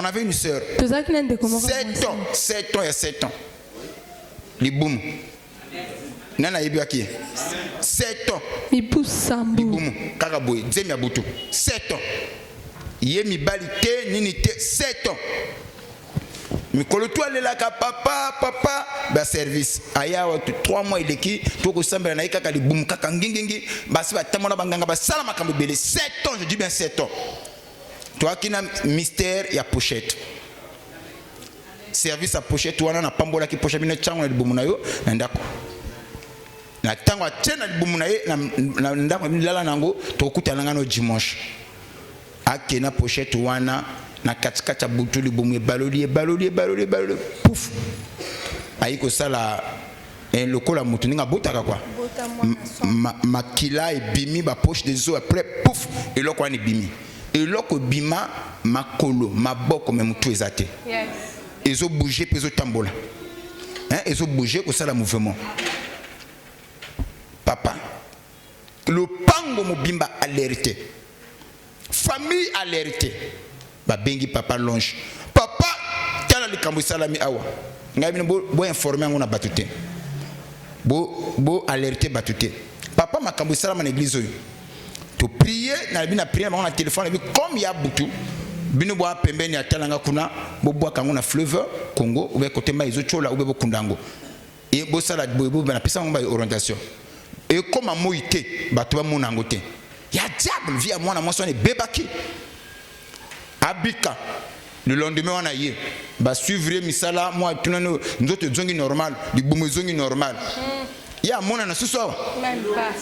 avait une sœur. 7 ans. 7 ans, il y a 7 ans. Les boum. Nana Yebiaki. 7 ans. Les boum. Karaboui. Zemiabutu. 7 ans. Yemi balite, ninite. 7 ans. Mikolo toi le laka papa ba service aya 3 mois il est qui to ko sambela na ikaka li boum kaka ngingingi basi ba tamona banganga ba sala makambo belé 7 ans, je dis bien 7 ans. Toi qui na mystère ya pochette. Service à pochette wana na pambola ki pochette bino chango na boum na yo na ndako. Na tango tena li boum na ye na ndako lala nango to kutana ngano dimanche. Akena pochette wana na katikata butu li boum baloli pouf ayiko sala lokola mutu ninga botaka quoi makila et bimi ba poche des os après pouf et loko ani bimi et loko bima makolo maboko même mutu ezate yes ezo bouger peso tambola hein ezo bouger ko sala mouvement papa le pango mobimba alerté famille alerté ba bengi papa longe papa tala likambo salami awa ngai bino bo informer ngona batute bo alerter batute papa makambo salama na église oyo to prier na bina prier na téléphone bi comme ya butu bino bo pembeni atalanga kuna bo bwaka ngona fleuve Congo ou be côté ma izochola ou be bokundango et bo sala bo na pisa ngomba orientation et comme moité batu ba monango te ya diable via moi na moi sonne bebaki Abika le lendemain on a yé ba suivre misala moi tunano nzoto zongi normal di bumu zongi normal ya mona na suso même pas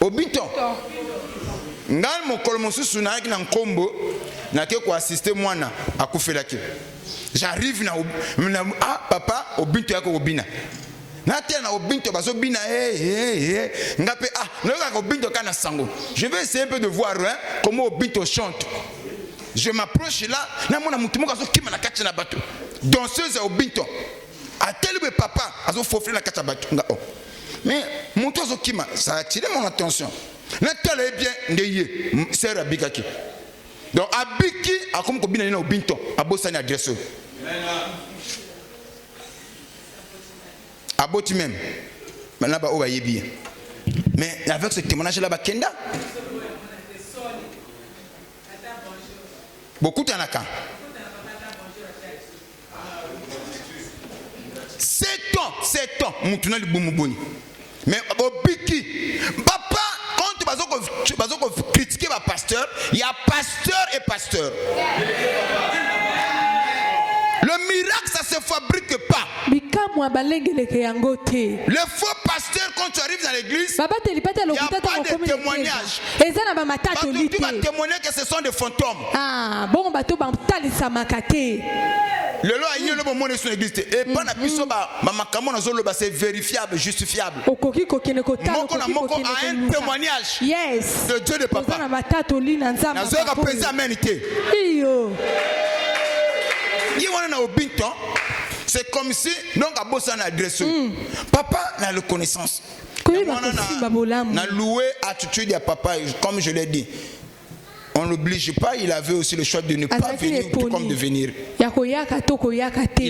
obito ngal mo kolmo susu na ki na nkombo na ke ko assister mwana akufela ke j'arrive na ah papa obito yako obina na tena obinto bazo bina ngape ah noka obinto kana sango je vais essayer un peu de voir hein, comment obinto chante. Je m'approche là, na mona mutu moko azo kima na kati na bato. Danseuse au binto. A tel be papa azo fofler na kati na bato nga oh. Mais mutu azo kima, ça a attiré mon attention. Na tel est bien ndeye, sœur Abikaki. Donc Abiki a comme ko bina na binto, abosa ni adresse. Aboti même. Maintenant ba o ba yebi. Mais avec ce témoignage là ba kenda. Beaucoup d'en a qu'un. 7 ans, Moutouna le Boumouboni. Mais Biki, papa, quand tu vas critiquer ma pasteur, il y a pasteur et pasteur. Le miracle, ça se fabrique pas. Le faux pasteur, quand tu arrives dans l'église, il n'y a pas de témoignage. Tu vas témoigner que ce sont des fantômes. Ah, bon, le loi est le moment de son église. Et pas la puissance, c'est vérifiable, justifiable. Moko a un témoignage de Dieu de papa. C'est comme si donc à bosser na adresse. Papa n'a la connaissance. N'a loué attitude à papa comme je l'ai dit. On n'oblige pas, il avait aussi le choix de ne pas venir tout comme de venir. Il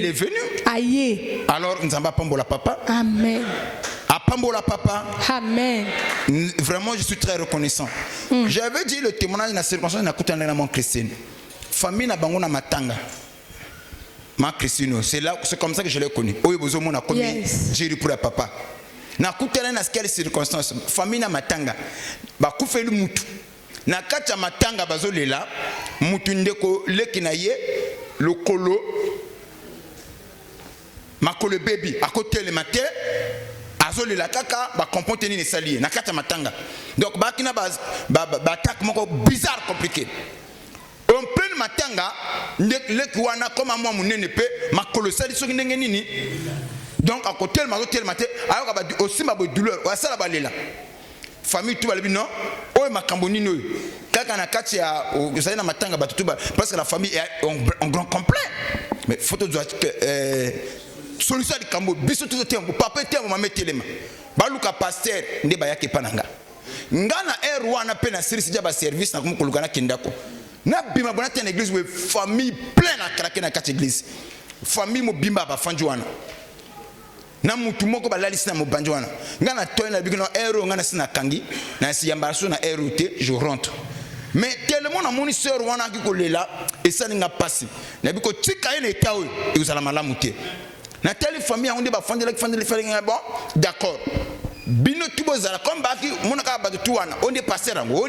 est venu. Alors nous avons pambola papa. Amen. À pambola papa. Amen. Vraiment je suis très reconnaissant. J'avais dit le témoignage de la circonstance na kutana na mon Christine. Famille na bango na matanga. Ma Christine, c'est comme ça que je l'ai connu. Oui, vous avez connu. J'ai dit pour le papa. Na kutana na quelle circonstance? Famille na matanga. Ba kufelu mutu. Na kacha matanga bazolela mutu ndeko leki na ye lokolo makolo baby à côté le matin azolela kaka ba comporter ni salier na kacha matanga. Donc ba kina ba attaque moko bizarre compliqué. En plein matanga leki wana comme moi munene pe makolo sali soki ndenge nini. Donc à côté le matin ayoka ba aussi ma douleur wa sala balela. Famille tout va le non oh makambo nino kaka na kati ya uzali na matanga batutu parce que la famille est en grand complet mais photo doit solution de kambo biso tout temps papa te maman telema baluka pasteur nde ba yake pananga ngana wana pe na service ja ba service na kumukuluka na kindako Na bima bona ten église où famille pleine à craquer na quatre église. Famille mo bimba ba fanjwana. Na mutu moko ba lali sina mo banjwana. Ngana toy na bigno ero ngana sina kangi na si yambaso na ero te je rentre. Mais tellement na moni sœur wana ki kolela et ça ninga passer. Na biko tika ene tawe e uzala malamu te. Na telle famille on dit ba fandela bon d'accord. Bino tubo zala comme baki monaka ba tuwana on dit passer rango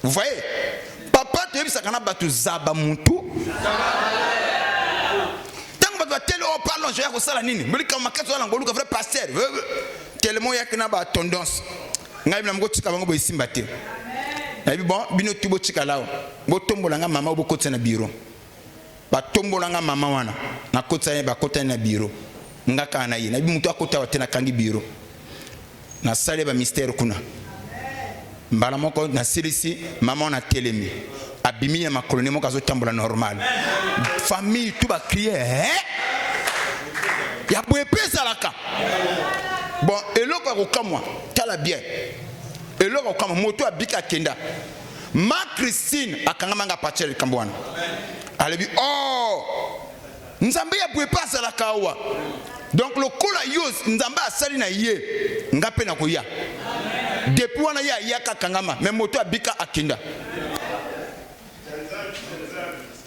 vous voyez papa te bisa kana batu zaba muntu tango ba telle on parle je ya ko sala nini mulika makazo la ngoluka vrai pasteur tellement ya kana ba tendance ngai na mgo tika bango bo isimba te na bi bon bino tubo tika lao bo tombola nga mama bo kotsa na bureau ba tombola nga mama wana na kotsa ba kotsa na bureau ngaka na ye na bi mutu akota wa tena kangi bureau na sale ba mystère kuna mbala moko na silisi mama na telemi abimi ya makoloni moko azo tambola normal famille tout ba crier ya boye pesa laka bon eloko ko kamwa tala bien eloko kama moto abika kenda ma Christine akanga manga pachel kambwana alebi oh nzambe ya boye pesa laka wa donc le kola yos nzambe asali na ye ngape na koya depuis wana ya yaka kangama mais moto abika akenda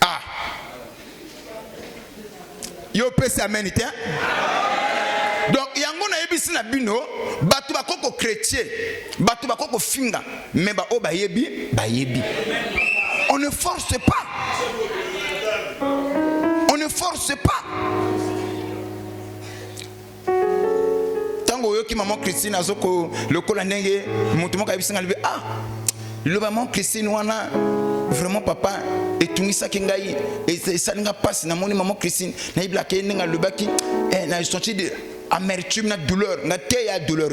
ah yo pesa amenité donc yango na yebisi na bino batu bakoko chrétien batu bakoko finga mais ba o bayebi on ne force pas qui maman Christine azoko le kola ndenge mutu moko abisinga libe ah le maman Christine wana vraiment papa etungisa kingai et ça nga passe na moni maman Christine na ibla ke ndinga lubaki na senti de amertume na douleur na te ya douleur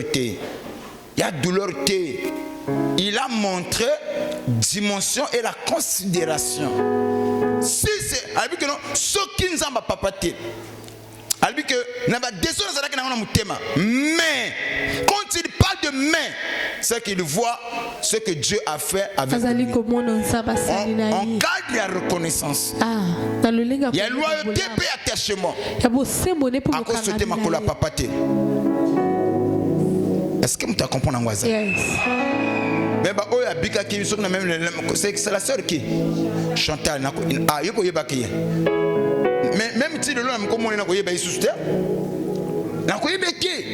te il a montré dimension et la considération si c'est abi que non soki nzamba papa te albi que na ba désolé ça que na mutema mais quand il parle de mais c'est qu'il voit ce que Dieu a fait avec lui. On garde la reconnaissance. Il y a loyauté et attachement. À cause de ma cola papate. Est-ce que tu comprends en Waza? Yes. Mais bah oh ya bika qui sont même c'est la sœur qui Chantal ah yoko yebaki. Mais même si le l'homme comme on est na koyeba isuste na koyebeki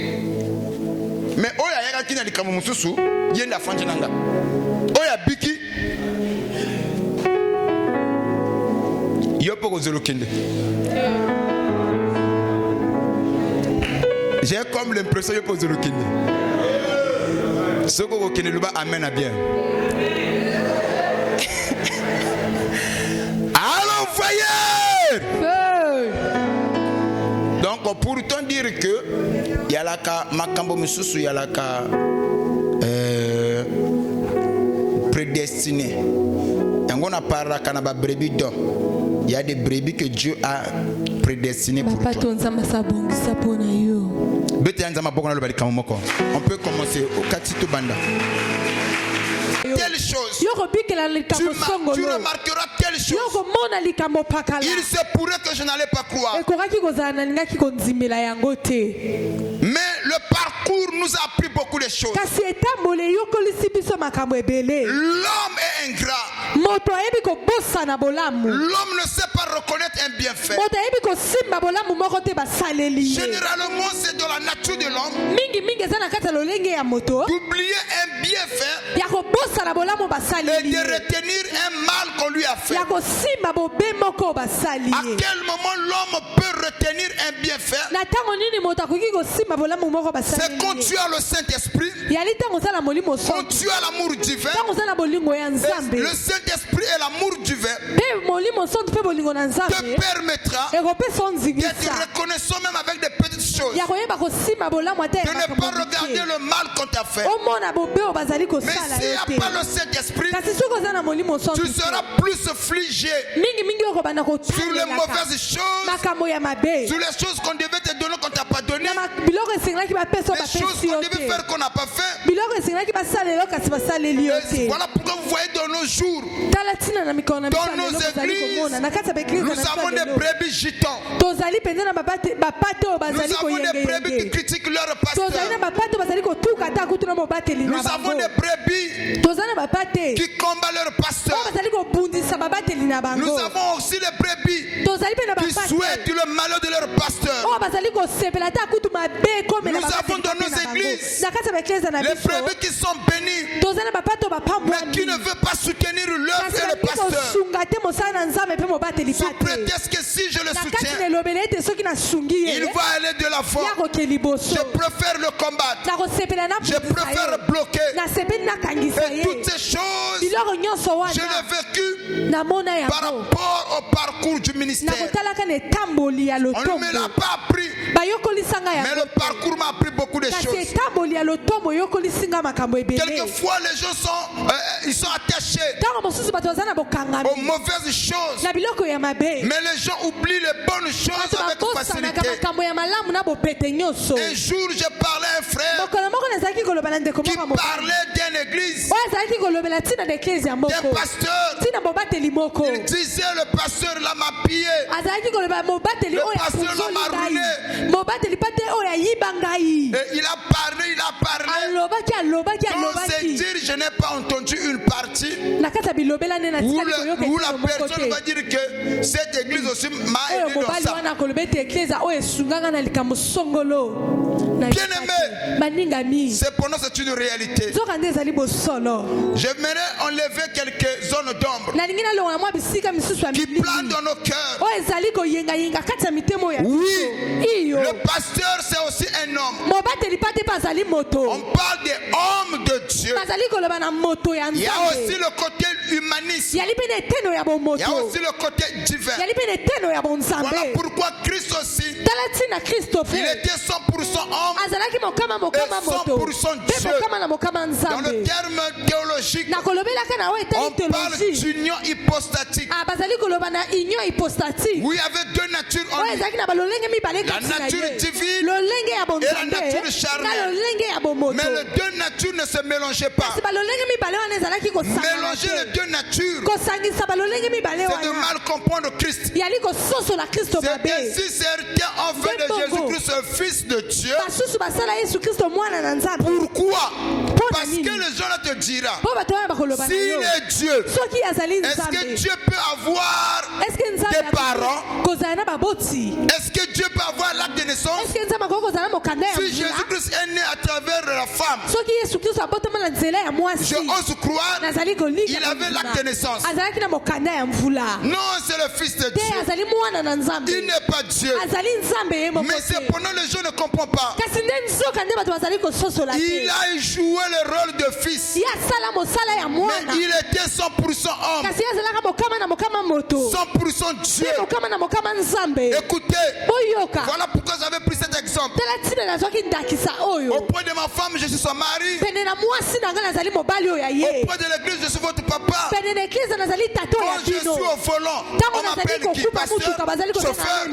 mais oya yaka kina likamo mususu yenda fanje nanga oya biki yopo ko zelokende j'ai comme l'impression yopo zelokende soko ko kene luba amen à bien allons voyez. Donc pour autant dire que il y a la makambo mususu il y a la prédestiné. On a parlé kana ba brebis d'or. Il y a des brebis que Dieu a prédestinées pour toi. On peut commencer au Katito Banda. Telle chose, tu remarqueras telle chose. Il se pourrait que je n'allais pas croire. Mais le parcours nous a appris beaucoup de choses. L'homme est ingrat. L'homme ne sait pas reconnaître un bienfait. Généralement, c'est dans la nature de l'homme d'oublier un bienfait et de retenir un mal qu'on lui a fait. À quel moment l'homme peut retenir un bienfait? C'est quand tu as le Saint-Esprit, quand tu as l'amour divin. Le Saint-Esprit et l'amour divin te permettra d'être reconnaissant même avec des petites choses. De ne pas regarder le mal qu'on t'a fait. Mais s'il n'y a pas le Saint-Esprit, tu seras plus fligé sur les mauvaises choses, sur les choses qu'on devait te donner qu'on t'a pas donné. donné, les choses qu'on devait faire qu'on n'a pas fait. Et voilà pourquoi vous voyez dans nos jours, dans nos églises, nous avons des brebis gitans. Nous avons des brebis qui critiquent leur pasteur. Nous avons des brebis qui combattent leur pasteur. Nous avons aussi des brebis qui souhaitent le malheur de leur pasteur. Nous avons dans nos églises les brebis qui sont bénis, mais qui ne veulent pas soutenir l'œuvre et le pasteur. Sous prétexte que si je le soutiens, il va aller de la foi. Je préfère le combattre. Je préfère le bloquer. Et toutes ces choses, je l'ai vécu par rapport au parcours du ministère. On ne me l'a pas appris, mais le parcours m'a appris beaucoup de choses. Quelquefois, les gens sont attachés aux mauvaises choses, mais les gens oublient les bonnes choses avec facilité. Un jour, j'ai parlé à un frère qui parlait d'une église, d'un pasteur. Il disait le pasteur là m'a pillé, le pasteur là m'a ruiné. Et il a parlé. Sans se dire, je n'ai pas entendu une partie où la personne va dire que cette église aussi m'a aidé dans ça. Bien-aimé, c'est pour nous c'est une réalité. J'aimerais enlever quelques zones d'ombre qui planent dans nos cœurs. Oui, le pasteur c'est aussi un homme. On parle des hommes de Dieu. Il y a aussi le côté humaniste. Il y a aussi le côté divin. Voilà pourquoi Christ aussi, il était 100% homme et 100% Dieu. Dans le terme théologique, on parle d'union hypostatique. Où il y avait deux natures en lui. La nature divine et la nature charnelle. Mais les deux natures ne se mélangeaient pas. Mélanger les deux natures, c'est de mal comprendre Christ. C'est ainsi certains ont fait de Jésus-Christ un fils de Dieu. Pourquoi? Parce que les gens te diront, s'il est Dieu, est-ce que Dieu peut avoir des parents? Est-ce que Dieu peut avoir l'acte de naissance? Si Jésus-Christ est né à travers la femme, je ose croire il avait l'acte de naissance. Non, c'est le fils de Dieu. Il n'est pas Dieu. Mais cependant les gens ne comprennent pas. Il a joué le rôle de fils, mais il était 100% homme, 100% Dieu. Écoutez, voilà pourquoi j'avais pris cet exemple. Auprès de ma femme, je suis son mari. Auprès de l'église, je suis votre papa. Quand je suis au volant, on m'appelle qui? Pasteur, chauffeur. Le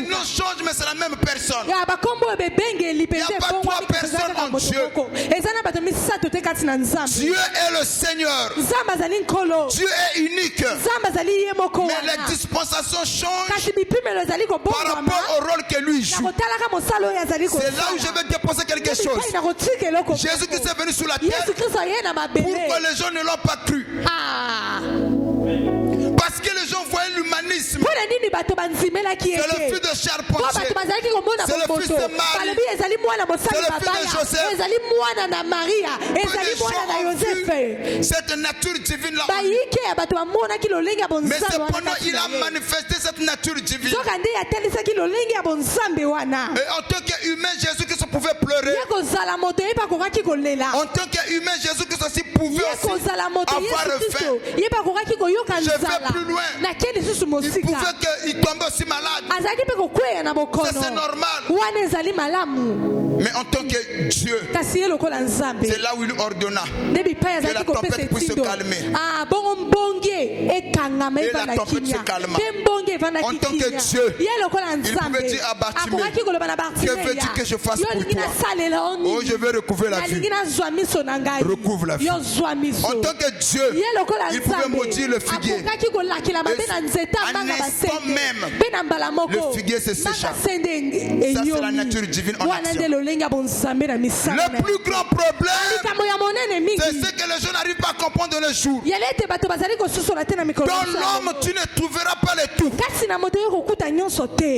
nom change, mais c'est la même personne. Il n'y a pas trois personnes en Dieu. Dieu est le Seigneur. Dieu est unique. Mais les dispensations changent par rapport au rôle que lui joue. C'est là où je vais déposer quelque chose. Jésus-Christ est venu sur la terre. Pourquoi les gens ne l'ont pas cru? Parce que les gens voyaient l'humanisme. C'est le fils de Charpentier. C'est le fils de Marie. C'est le fils de Joseph. Cette nature divine là. Mais cependant il a manifesté cette nature divine. Et en tant qu'humain, Jésus-Christ pouvait pleurer. En tant qu'humain, Jésus-Christ aussi pouvait aussi avoir faim. Je vais plus loin. Il pouvait qu'il tombe aussi malade. Ça c'est normal. Mais en tant que Dieu, c'est là où il ordonna que la tempête puisse se calmer. Et la tempête se calma. En tant que Dieu, il pouvait dire à Bartimée, que veux-tu que je fasse pour toi? Oh, je veux recouvrir la vue. Recouvre la vue. En tant que Dieu, il pouvait maudire le figuier. Un instant même, le figuier se sécha. Ça, c'est la nature divine en action. Le plus grand problème, c'est ce que les gens n'arrivent pas à comprendre de nos jours. Dans l'homme, tu ne trouveras pas le tout.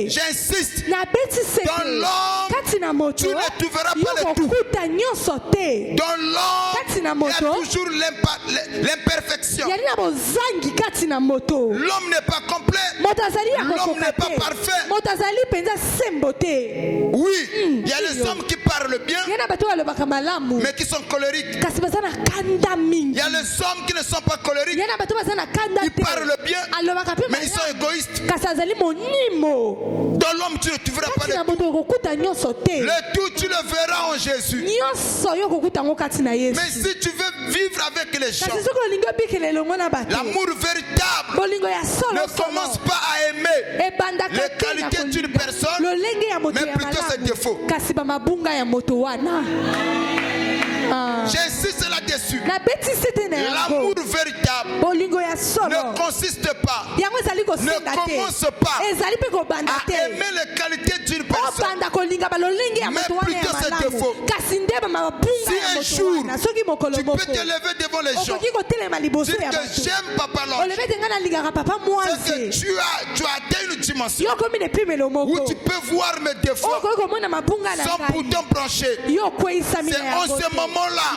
J'insiste. Dans l'homme, tu ne trouveras pas le tout. Dans l'homme, il y a toujours l'imperfection. L'homme n'est pas complet. L'homme n'est pas parfait. Oui, il y a les hommes qui parlent bien, mais qui sont colériques. Il y a les hommes qui ne sont pas colériques. Ils parlent bien, mais ils sont égoïstes. Dans l'homme, tu ne trouveras pas le tout. Le tout, tu le verras en Jésus. Mais si tu veux vivre avec les gens, l'amour véritable ne commence pas à aimer les qualités d'une personne, mais plutôt ses défauts. J'insiste là-dessus. L'amour véritable ne consiste pas, ne commence pas à aimer les qualités d'une personne, mais plutôt ses défauts. Si un jour tu peux te lever devant les gens, dire que j'aime Papa Lodge, c'est que tu as atteint une dimension où tu peux voir mes défauts sans pourtant brancher. C'est en ce moment-là,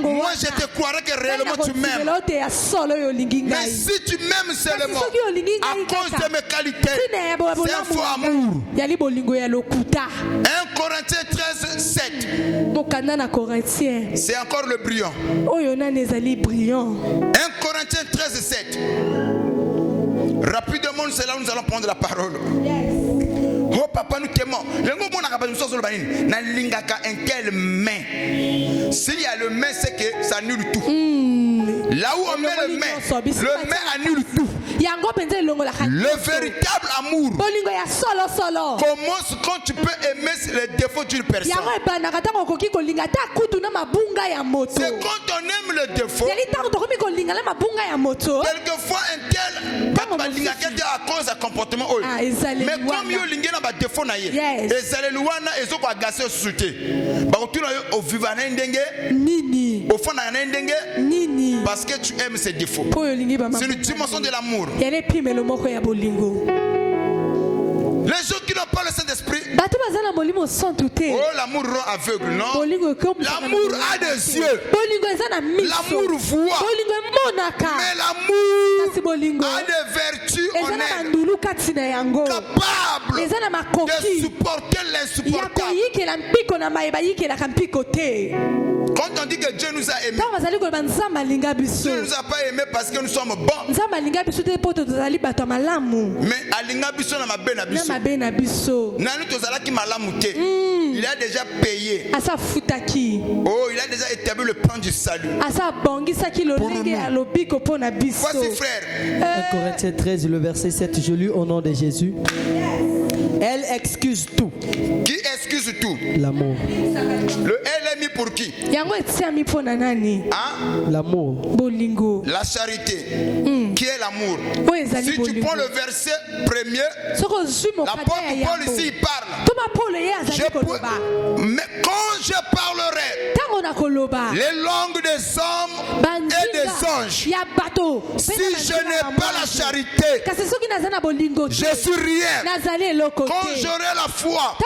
moi je te croirais que réellement tu m'aimes. Mais si tu m'aimes seulement à cause de mes qualités, c'est un faux amour. 1 Corinthiens 13, 7. C'est encore le brillant. 1 Corinthiens 13, 7. Rapidement, c'est là où nous allons prendre la parole. Oh papa, nous t'aimons. Un tel main. S'il y a le main, c'est que ça annule tout. Là où on met le main annule tout. Le véritable amour commence quand tu peux aimer les défauts d'une personne. C'est quand on aime le défaut. Quelquefois un tel à cause d'un comportement. Mais comme il y a des défauts, parce que tu aimes ses défauts. C'est une dimension de l'amour. Les gens qui n'ont pas le Saint-Esprit, oh, l'amour rend aveugle, non? L'amour a des yeux. L'amour voit. Mais l'amour a des vertus en elle, capable de supporter l'insupportable. Quand on dit que Dieu nous a aimés, Dieu ne nous a pas aimés parce que nous sommes bons. Mais alinga biso na mabena biso. Nanu tozala ki malamu te. Il a déjà payé. Oh, il a déjà établi le plan du salut. Pour nous. Voici frère. 1 Corinthiens 13, le verset 7, je lis au nom de Jésus. Elle excuse tout. Qui excuse tout? L'amour. Le elle est mis pour qui? Hein? L'amour. La charité. Qui est l'amour? Si tu prends le verset premier, l'apôtre Paul ici il parle. Mais quand je parlerai les langues des hommes et des anges, si je n'ai pas la charité, je suis rien. Quand j'aurai la foi de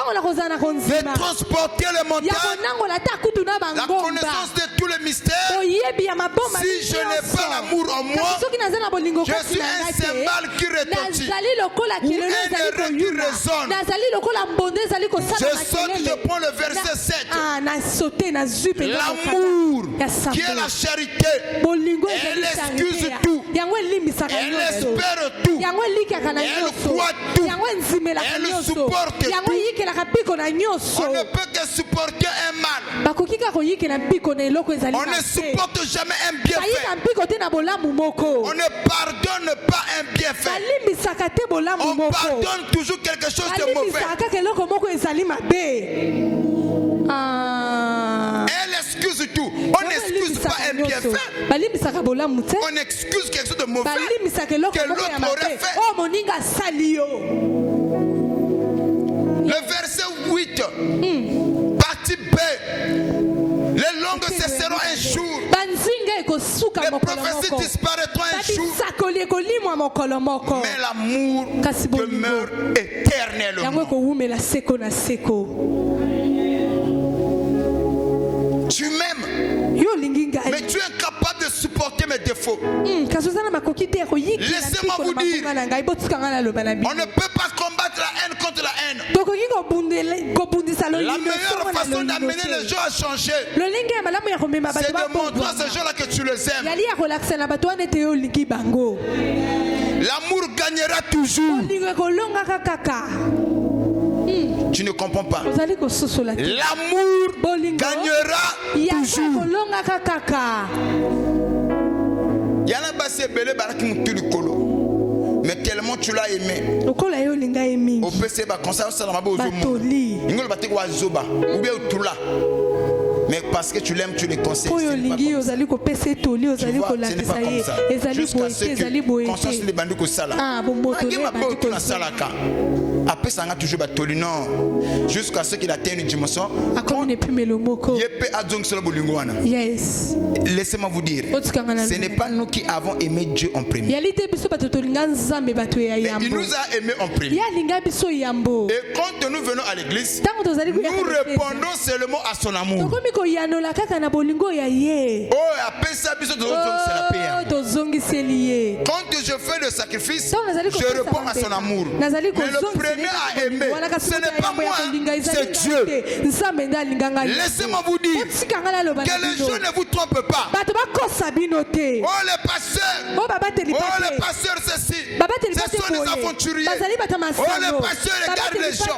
transporter les montagnes, la connaissance de tous les mystères, si je n'ai pas l'amour en moi, je suis un cymbale qui retentit ou un erreur qui résonne. Je saute, je prends le verset 7. L'amour qui est la charité, elle excuse tout, elle espère tout, elle croit tout, elle supporte tout. On ne peut que supporter un mal. On ne supporte jamais un bienfait. On ne pardonne un bienfait. On pardonne toujours quelque chose de mauvais. Elle excuse tout. On n'excuse pas un bienfait. On excuse quelque chose de mauvais que l'autre aurait fait. Le verset 8, partie B. Les langues cesseront un jour. Les prophéties disparaîtront un jour. Mais l'amour demeure éternellement. Tu m'aimes, mais tu es incapable de supporter mes défauts. Laissez-moi vous dire, on ne peut pas combattre la haine contre la haine. La meilleure façon d'amener les gens à changer, c'est de montrer à ces gens-là que tu les aimes. L'amour gagnera toujours. Tu ne comprends pas. L'amour gagnera toujours. Yana basse belé baraki mutuli kolo. Mais tellement tu l'as aimé. Au PC ba conseil ça m'a beau zomo. Ingol batte kwa zoba. Ou bien utula. Mais parce que tu l'aimes, tu les conseilles. Ce n'est pas comme ça. Jusqu'à ce que conscience les bandits que ça là. Après ça, on a toujours battu non. Jusqu'à ce qu'il atteigne une dimension. Yes. Laissez-moi vous dire, ce n'est pas nous qui avons aimé Dieu en premier. Mais il nous a aimés en premier. Et quand nous venons à l'église, nous répondons seulement à son amour. Oh, après ça, quand je fais le sacrifice, je réponds à son amour. Mais le premier à aimer, ce n'est pas moi, c'est Dieu. Laissez-moi vous dire que les gens ne vous trompent pas. Oh les pasteurs, oh les pasteurs ceci, ce sont des aventuriers. Oh les pasteurs regardent les gens.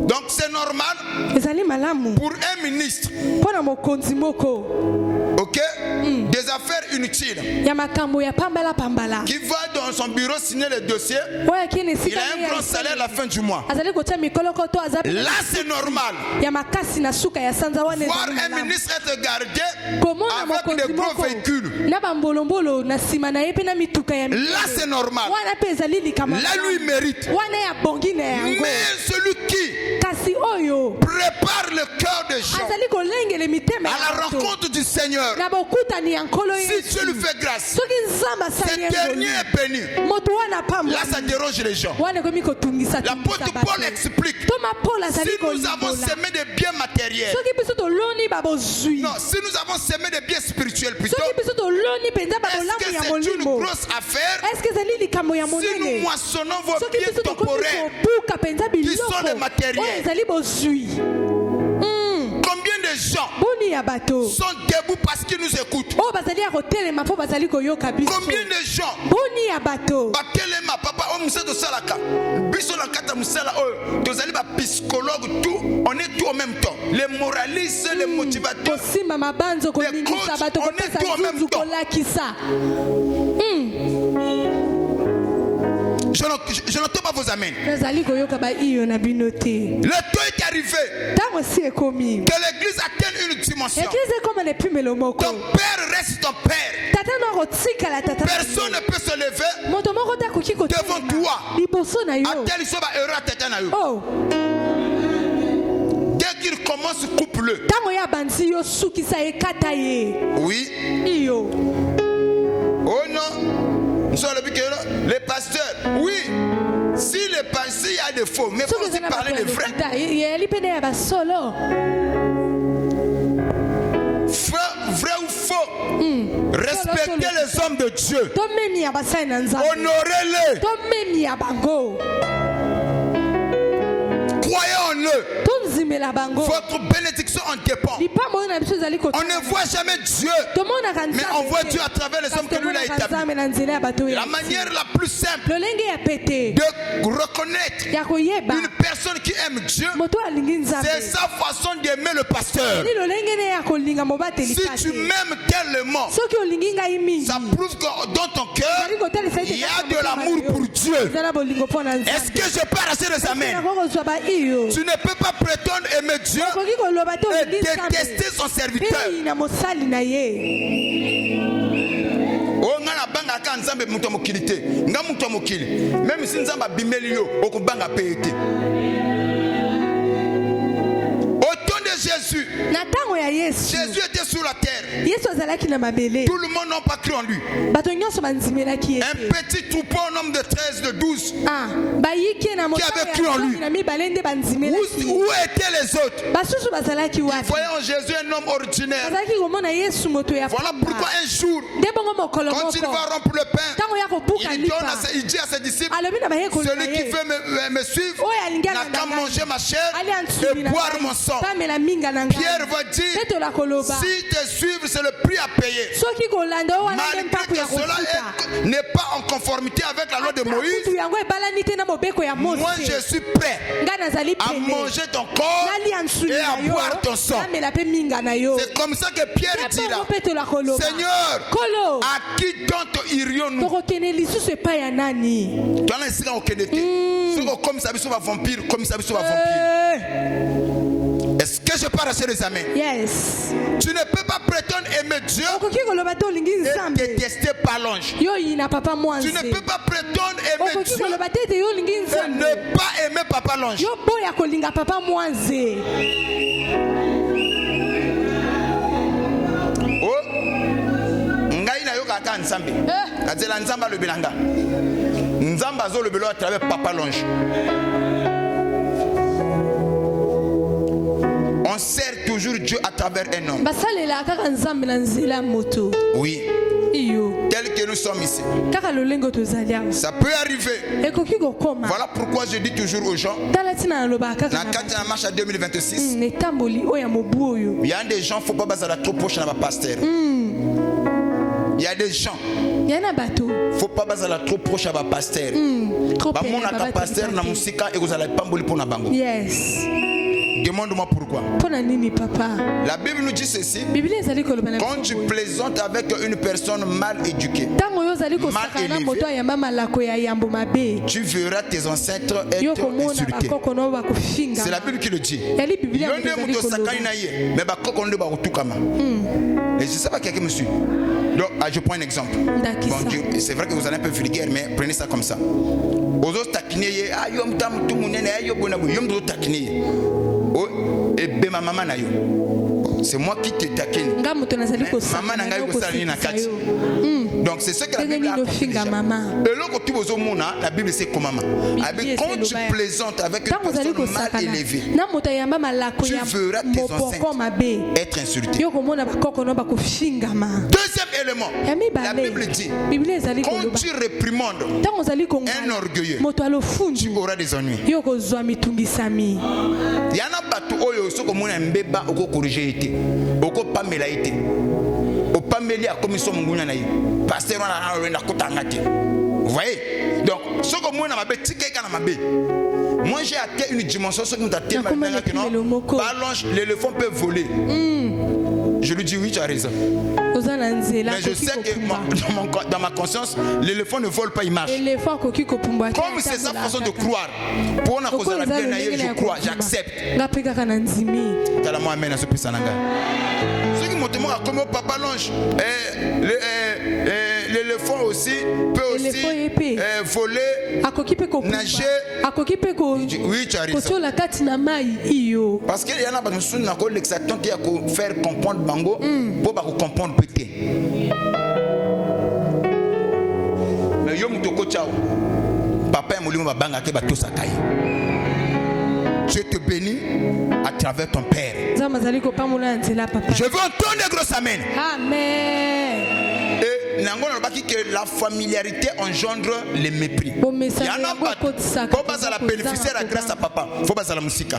Donc c'est normal pour un ministre, ok, des affaires inutiles, qui va dans son bureau signer les dossiers, il a un grand salaire à la fin du mois. Là c'est normal. Voir un ministre être gardé avec des gros véhicules, là c'est normal. Là lui mérite. Mais celui qui prépare le cœur des gens à la rencontre du Seigneur, si Dieu lui fait grâce, ce dernier est béni. Là ça dérange les gens. L'apôtre Paul explique, si nous avons semé des biens matériels, non, si nous avons semé des biens spirituels plutôt, est-ce que c'est une grosse affaire si nous moissonnons vos biens temporaires qui sont les matériels? Combien de gens sont debout parce qu'ils nous écoutent? Combien de gens on est tout en même temps. Les moralistes, les motivateurs, les coachs, on est tout en même temps. Je n'entends pas vos amens. Le temps est arrivé que l'église atteigne une dimension. Ton père reste ton père. Personne ne peut se lever devant toi. Dès qu'il commence, coupe-le. Oui. Oh non. Les pasteurs, oui, si les pasteurs, il y a des faux, mais il faut aussi parler des vrais. Vrai ou faux, respectez les hommes de Dieu, honorez-les, croyez en eux. Votre bénédiction bénédiction en dépend. On ne voit jamais Dieu, mais on voit Dieu à travers les hommes que lui a établis. La manière la plus simple de reconnaître une personne qui aime Dieu, c'est sa façon d'aimer le pasteur. Si tu m'aimes tellement, ça prouve que dans ton cœur, il y a de l'amour pour Dieu. Est-ce que je peux arracher les amens? Tu ne peux pas prétendre aimer Dieu et détester son serviteur. Oh, nga na banga ka nzambe muto mokili te. Nga muto mokili. Même si nzamba bimeli yo, okubanga pete. Au temps de Jésus, Jésus était sur la terre. Tout le monde n'a pas cru en lui. Un petit troupeau, un homme de 13, de 12 qui avait cru en lui. Où étaient les autres? Ils voyaient en Jésus un homme ordinaire. Voilà pourquoi un jour, quand il va rompre le pain, il dit à ses disciples, celui qui veut me suivre n'a qu'à manger ma chair et boire mon sang. Pierre va dire, si te suivre, c'est le prix à payer. Malgré que cela n'est pas en conformité avec la loi de Moïse, moi je suis prêt à manger ton corps et à boire ton sang. C'est comme ça que Pierre dira, Seigneur, à qui donc irions-nous? Est-ce que je peux arracher les amens? Yes. Tu ne peux pas prétendre aimer Dieu et détester Palonge. Tu ne peux pas prétendre aimer Dieu et ne pas aimer Papa Longe. Oh, ngai na yoka ka nzambe. Kazela nzamba le bilanga. Nzamba zo le belo à travers Papa Longe. On sert toujours Dieu à travers un homme. Oui. Tel que nous sommes ici. Ça peut arriver. Voilà pourquoi je dis toujours aux gens, dans la marche à 2026, il y a des gens, il ne faut pas baser trop proche à ma pasteur. Il y a des gens, il ne faut pas baser trop proche à ma pasteur. Yes. Demande-moi pourquoi. La Bible nous dit ceci. Quand tu plaisantes avec une personne mal éduquée, mal élevée, tu verras tes ancêtres être insultés. C'est la Bible qui le dit. Et je ne sais pas quelqu'un me suit. Donc, je prends un exemple. Bon, c'est vrai que vous allez un peu vulgaire, mais prenez ça comme ça. Aux autres taquiner, c'est moi qui te taquine. Donc c'est ce que la Bible a dit. La Bible c'est comment. Quand tu plaisantes avec une personne mal élevée, tu verras tes ancêtres être insultés. Deuxième élément, la Bible dit, quand tu réprimandes un orgueilleux, tu auras des ennuis. Il y en a pas tout au corriger été, au pas mélaïté, au pas mêlé à commission munguna naï, pasteur na kota ngati. Vous voyez? Donc, ce que moi na ma bête, moi j'ai atteint une dimension, ce que nous atteint maintenant que non, Palonge, l'éléphant peut voler. Je lui dis oui, tu as raison. Mais je sais que dans ma conscience, l'éléphant ne vole pas, il marche. Comme c'est sa façon de croire, pour la cause de la bien, je crois, j'accepte. Ceux qui m'ont témoigné comme Papa Longe, l'éléphant aussi peut aussi voler, nager. Oui, tu as raison. Parce qu'il y en a qui ont faire comprendre Bango pour comprendre pété. Mais yo mutoko chao. Papa et Moulimo Banga ke bato sakai. Dieu te bénit à travers ton père. Je veux entendre des gros amen. Amen. Que la familiarité engendre les mépris. Il y en a pas. Faut pas la bénéficiaire grâce à papa. Faut pas la musique.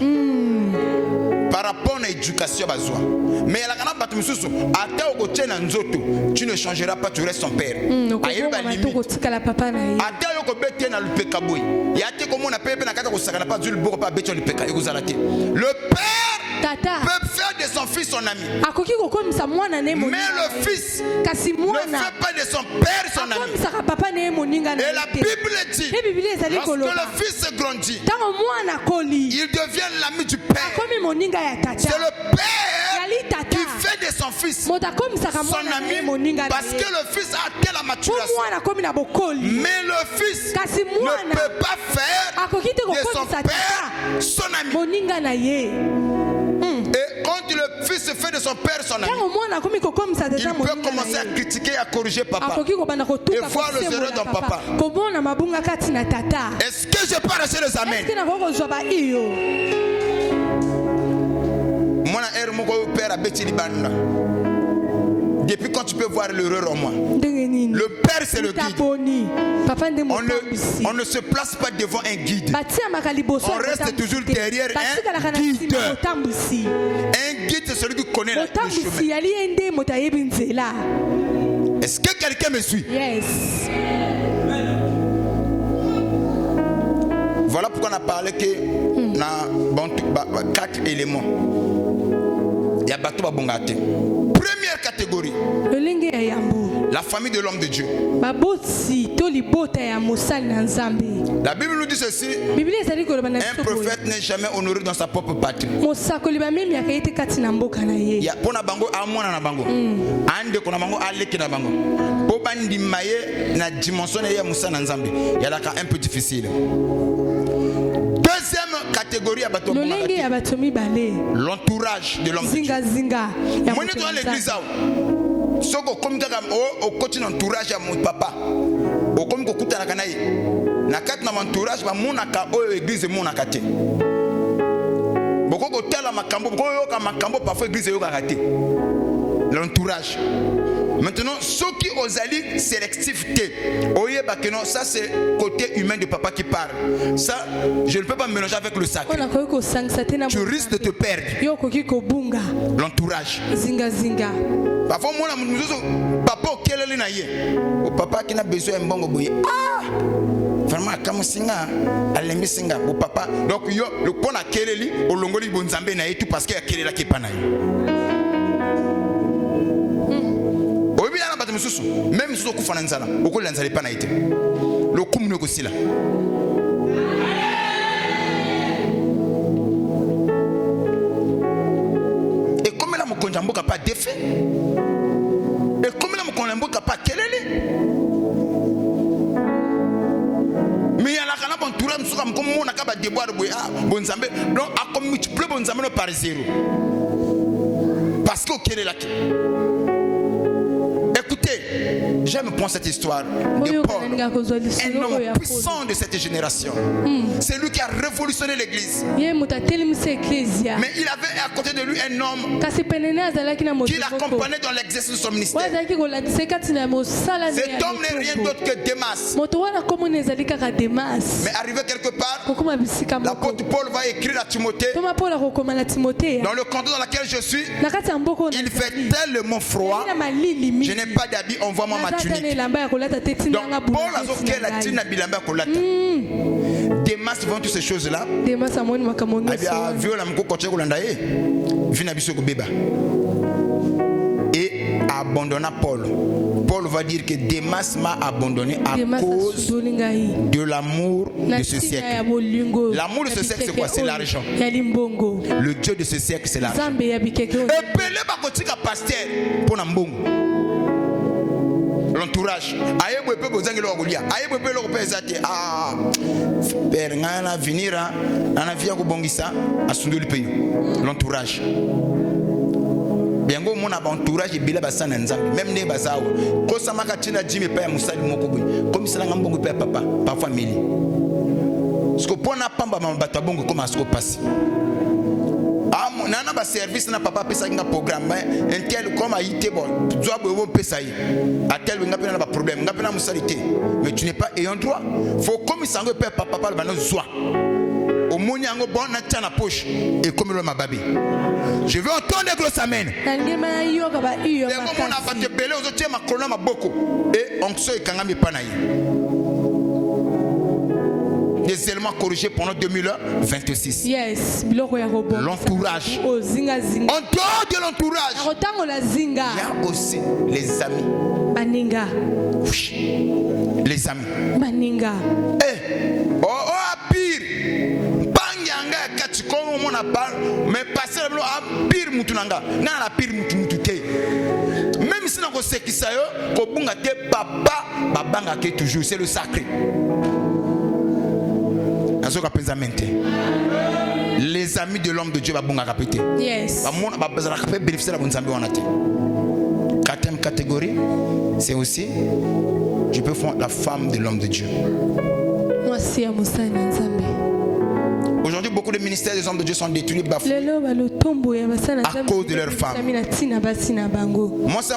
par rapport à l'éducation bazwa. Mais la kana batu mususu ata okotie na nzoto, tu ne changeras pas, tu restes son père. Ayeba limite. Ata yoko bete na lupeka boy. Yate komo na pepe na kata ko sakana pas du boko pa bete lupeka ekozalate. Le père Tata peut faire de son fils son ami. Mais le fils ne fait pas de son père son ami. Et la Bible dit, lorsque le fils grandit, il devient l'ami du père. C'est le père qui fait de son fils son ami parce que le fils a atteint la maturation. Mais le fils ne peut pas faire de son père son ami. Et quand le fils fait de son père son ami, il peut commencer à critiquer et à corriger papa. Et voir les erreurs dans papa. Est-ce que je peux rester les amens? Moi, mon père a bêti libanda. Depuis quand tu peux voir l'erreur en moi? Le père c'est le guide. On ne se place pas devant un guide. On reste toujours derrière un guide. Un guide c'est celui qui connaît le chemin. Est-ce que quelqu'un me suit? Yes. Voilà pourquoi on a parlé que dans 4 éléments. Il y a bateau babongate. Première catégorie. La famille de l'homme de Dieu. La Bible nous dit ceci. Un prophète n'est jamais honoré dans sa propre patrie. Il y a pour na bango amona na bango. Ande ko na bango aleki na bango. Po bandi maye na dimension ya Musa na Nzambe. Il y a là un peu difficile. Deuxième catégorie à bateau. L'entourage de l'homme de Dieu. Moi je dans l'église. Soko comme au côté d'entourage à mon papa. Au comme ko kutana kanayi. Na kat na entourage ba monaka o église monaka te. Boko ko tala makambo ko yo ka makambo parfois église yo ka raté. L'entourage. Maintenant, ceux qui osent sélectivité, ça c'est côté humain de papa qui parle. Ça, je ne peux pas me mélanger avec le sacré. Tu risques de te perdre. L'entourage. Parfois, moi, papa, quel est le papa qui n'a besoin d'un bon boy. Ah! Vraiment, comme singa, alembi singa, au papa. Donc, yo, le pont à Keleli, au longoli bonzambe na tout parce qu'il y a Kelela qui est pas naï. Même si vous faites ça, vous ne l'avez pas été. Le coup est aussi là. Et comme là, mon conjambo n'a pas d'effet. Et comme là, mon conjambo n'a pas quel est. Mais il y a la canne pour tout le monde comme on a pas de déboire de bon zambé. Donc, à comme multiplier bon zambé par 0. Parce que quel est là. Écoutez, j'aime prendre cette histoire de Paul, un homme puissant de cette génération. C'est lui qui a révolutionné l'église. Mais il avait à côté de lui un homme qui l'accompagnait dans l'exercice de son ministère. Cet homme n'est rien d'autre que Démas. Mais arrivé quelque part, l'apôtre Paul va écrire à Timothée: dans le canton dans lequel je suis, il fait tellement froid, je n'ai pas d'habit, envoie-moi ma tunique. Donc Paul a dit la tunique bilamba kolata. Démas vend toutes ces choses-là. Et abandonna Paul. Paul va dire que Démas m'a abandonné à cause de l'amour de ce siècle. L'amour de ce siècle, c'est quoi? C'est l'argent. Le Dieu de ce siècle, c'est l'argent. Et Pelé va continuer à pasteur pour Nambongo. L'entourage. Aïe, vous pouvez vous engueuler. Aïe, vous pouvez le représenter. Ah, père, ngana venira, ngana via kubongisa, asundu le pays. L'entourage. Bien go mon entourage et bila basana nzambe. Même ne bazao. Kosa makatina jimi pa ya musali moko boy. Comme ça nga mbongo pa papa, pa famille. Ce que pour na pamba mambata bongo comme asko passe. Ah, nana ba service na papa pesa nga programme un tel comme a été bon doit bo pesa yi a tel nga pena ba problème nga pena musalité mais tu n'es pas ayant droit faut comme ça nga papa le bano zoa au omoni yango bon na tia na poche et comme le mababi. Je veux entendre gros amen. Yango mona bate belé ozotia makrona maboko et onction ekangami pana ye. Des éléments corrigés pendant 2026. Yes. L'entourage. En dehors de l'entourage, il y a aussi les amis. Baninga. Les amis. Baninga. Eh, oh, pire. Banyanga katikomo mona bal, mais passer le pire mutunanga. Na la pire mutute. Même si on sait qui ça yo, ko bunga te papa, babanga ke toujours, c'est le sacré. Les amis de l'homme de Dieu va bon répéter. Yes. Quatrième catégorie, c'est aussi je peux faire la femme de l'homme de Dieu. Aujourd'hui, beaucoup de ministères des hommes de Dieu sont détruits, bafoués à cause de leurs femmes. Moi, ça,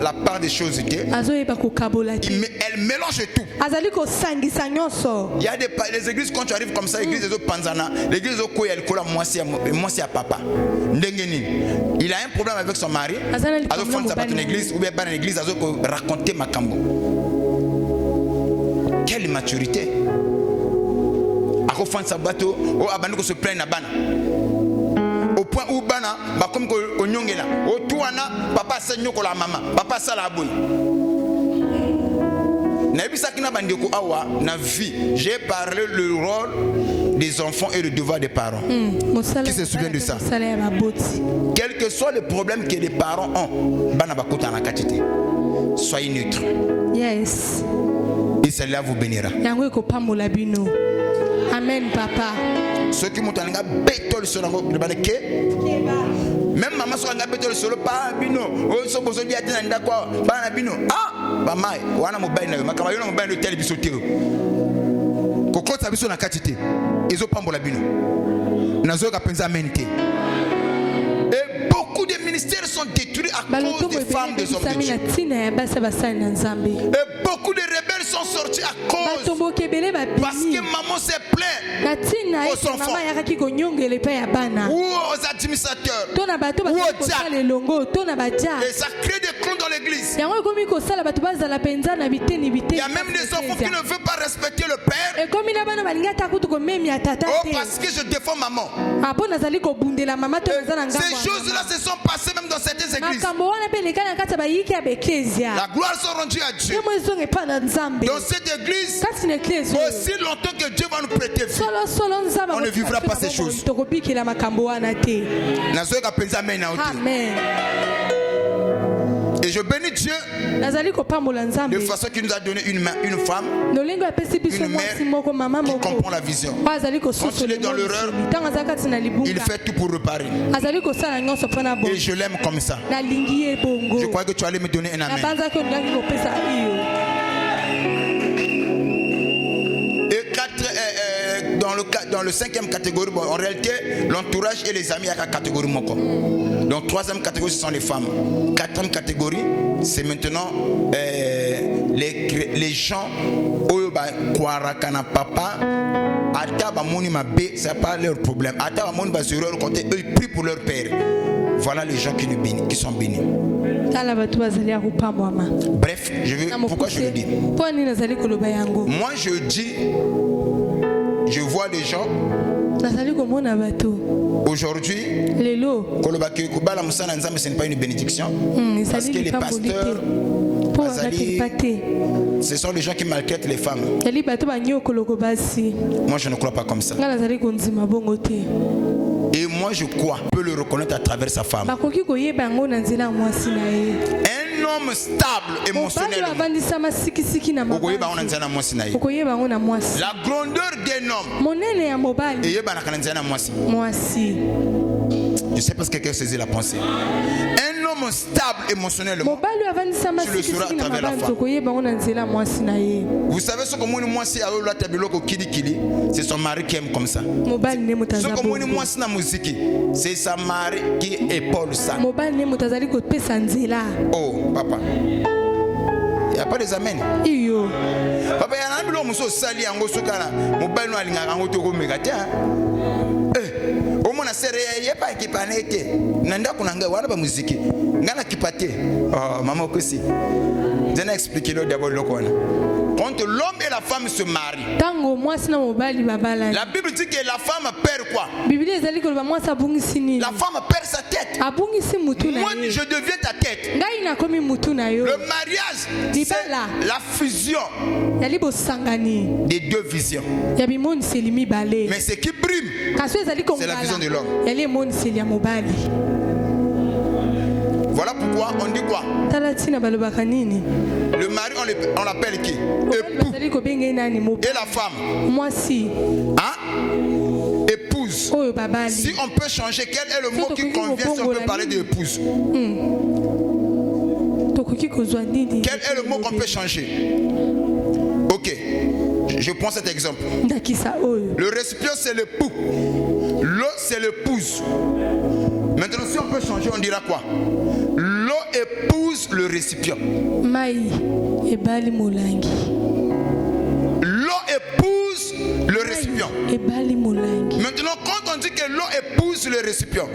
la part des choses. Elle mélange tout. Il y a les églises, quand tu arrives comme ça, l'église des autres Panzana, l'église des autres Koya, moi c'est à papa. Il a un problème avec son mari. Une église ou bien une église, raconter ma cambo. Quelle immaturité! Fan sa bateau au abaniko se plaint na bana au point où bana ba comme ko nyongela au tuana papa sa nyoko la maman papa sa la boy na ebisa kina bandeko awa na vie. J'ai parlé le rôle des enfants et le devoir des parents. Qui se souvient de ça? Quel que soit le problème que les parents ont, bana ba kota na katite, soyez neutre. Yes. Et cela vous bénira. Yango ko pamola bino. Amen, papa. Ceux qui m'ont dit bétol sur le banquet. Même maman soit en bétol sur le pas bino. Oh, so bozo dia tena ndakwa bana bino. Ah, mama, wana mobile na yo. Makama yo na mobile de tel bisote. Kokota biso na katite. Ezo pambola bino. Nazo ka penza mente. Et beaucoup de ministères sont détruits à cause des femmes des hommes de Dieu. Et beaucoup de rebelles sont sortis à cause parce que maman s'est plainte aux enfants ou aux administrateurs ou aux diacres. Et ça crée des clones dans l'église. Il y a même des enfants qui ne veulent pas respecter le père. Oh, parce que je défends maman. Ces choses-là se sont passées même dans certaines églises. La gloire sont rendues à Dieu. Dans cette église, aussi longtemps que Dieu va nous prêter vie, on ne vivra pas ces choses. Amen. Et je bénis Dieu de façon qu'il nous a donné une femme, une mère qui comprend la vision. Quand il est dans l'erreur, il fait tout pour réparer. Et je l'aime comme ça. Je crois que tu allais me donner un amen. Et dans le cinquième catégorie, bon, en réalité, l'entourage et les amis à la catégorie moko. Donc troisième catégorie, ce sont les femmes. Quatrième catégorie, c'est maintenant les gens oyoba kwarakana papa ata ba moni mabe, c'est pas leur problème. Ata ba moni ba zéro côté, eux ils prient pour leur père. Voilà les gens qui sont bénis. Bref, pourquoi je le dis? Moi je dis, je vois des gens aujourd'hui, ce n'est pas une bénédiction, parce que les pasteurs, ce sont les gens qui maltraitent les femmes. Moi je ne crois pas comme ça. Et moi je crois, peut le reconnaître à travers sa femme. Un homme stable émotionnellement. La grandeur d'un homme. Je sais pas si quelqu'un saisit la pensée. Un homme stable émotionnellement, tu le sauras à travers la femme. Vous savez ce que moi c'est son mari qui aime comme ça. Ce que moi c'est sa mari qui épaule ça. Oh papa. Il n'y a pas des amen. Iyo. Papa, il y a un homme qui sali en Gosokala. Mon père nous a dit qu'on a au moins, il n'y a pas qui panique. Nanda kunanga wala ba muziki. Ngana kipate. Oh, maman aussi. Je n'ai expliqué d'abord le quoi. Quand l'homme et la femme se marient, la Bible dit que la femme perd quoi? La femme perd sa tête. Moi, je deviens ta tête. Le mariage, c'est la fusion des deux visions. Mais ce qui prime, c'est la vision de l'homme. Voilà pourquoi on dit quoi? Le mari, on l'appelle qui? Époux. Et la femme? Hein? Épouse. Si on peut changer, quel est le mot qui convient si on peut parler d'épouse? Quel est le mot qu'on peut changer? Ok, je prends cet exemple. Le récipient, c'est l'époux. L'eau, c'est l'épouse. Maintenant, si on peut changer, on dira quoi? L'eau épouse le récipient. L'eau épouse le récipient. Maintenant, quand on dit que l'eau épouse le récipient,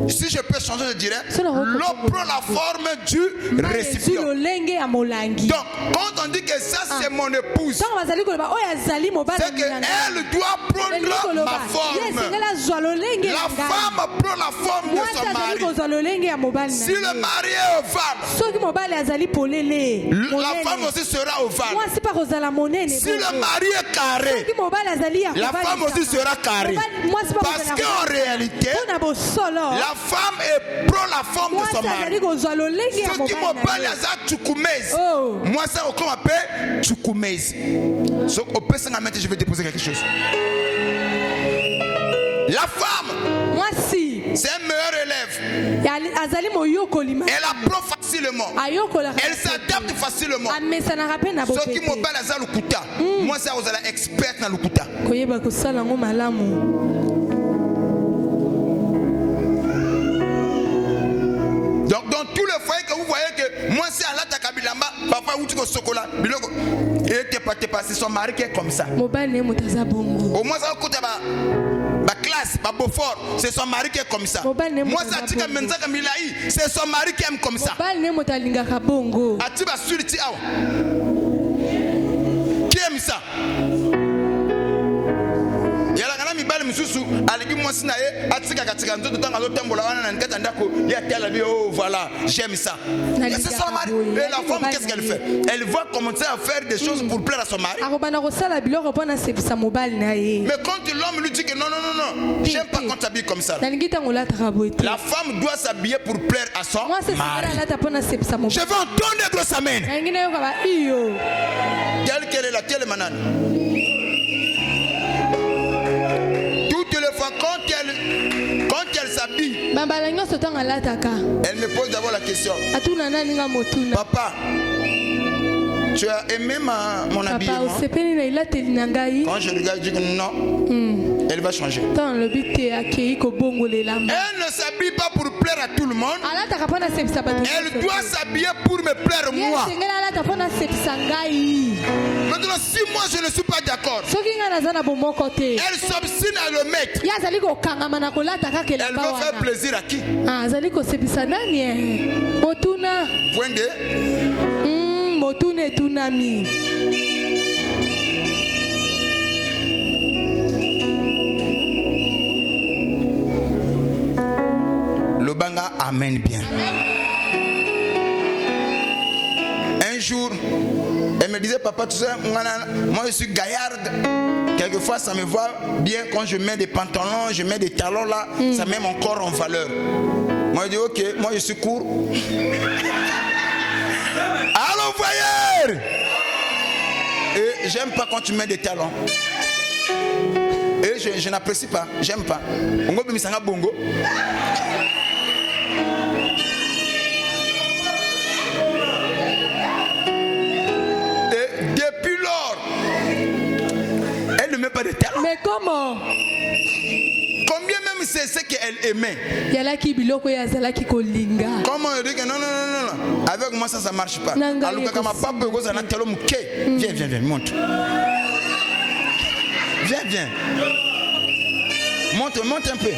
si je peux changer, je dirais l'eau prend la forme du récipient. Donc, quand on dit que ça c'est mon épouse, c'est qu'elle doit prendre ma forme. La femme prend la forme de son mari. Si le mari est ovale, la femme aussi sera ovale. Si le mari est carré, la femme aussi sera carrée. Parce qu'en réalité, la femme prend la forme de son mari. Ce qui m'appelle à Tchoukoumez, moi ça on m'appelle Tchoukoumez. Je vais déposer quelque chose. La femme, c'est un meilleur élève. Elle apprend facilement. Elle s'adapte facilement. Ce qui m'appelle à Lukuta, moi c'est vous allez expert dans Lukuta. Donc dans tous les foyers que vous voyez que moi c'est à l'ata kabilamba, papa ou tu ko sokola, biloko et te passer son mari qui est comme ça. Au moins ça côté ba classe, ba Beaufort, c'est son mari qui est comme ça. Moi ça dit que Menzaka Milaï, c'est son mari qui aime comme ça. Atiba surti awa. Qui aime ça? Yala kana mibale misusu aligi mwasi na ye atika katika nzoto tanga zotembola wana na nkata ndako ya tela bi oh voilà j'aime ça. C'est son mari. Et la femme qu'est-ce qu'elle fait? Elle va commencer à faire des choses pour plaire à son mari. Mais quand l'homme lui dit que non non non non, j'aime pas quand tu t'habilles comme ça. La femme doit s'habiller pour plaire à son mari. Je veux entendre des grosses amen. Quelle est la telle manane? Quand elle s'habille, elle me pose d'abord la question. Papa, tu as aimé mon habillement? Quand je regarde, je dis non. Elle va changer. Elle ne s'habille pas pour plaire à tout le monde. Elle doit s'habiller pour me plaire moi. Maintenant, si moi je ne suis pas d'accord, elle s'obstine à le mettre. Elle veut faire plaisir à qui? Point 2. Le banga amène bien. Un jour, elle me disait, papa, tu sais, moi je suis gaillarde. Quelquefois, ça me va bien quand je mets des pantalons, je mets des talons là, ça met mon corps en valeur. Moi je dis, ok, moi je suis court. Allô, voyeur! Et j'aime pas quand tu mets des talons. Et je n'apprécie pas, j'aime pas. Bongo bimisanga bongo. Depuis lors, elle ne met pas de talons. Mais comment? Combien même c'est ce qu'elle aimait? Comment on dit que non, non, non, non. Avec moi, ça ne marche pas. Nanga Alors, quand ma papa goes à Natalo Mouké, viens, monte. Viens. Monte un peu.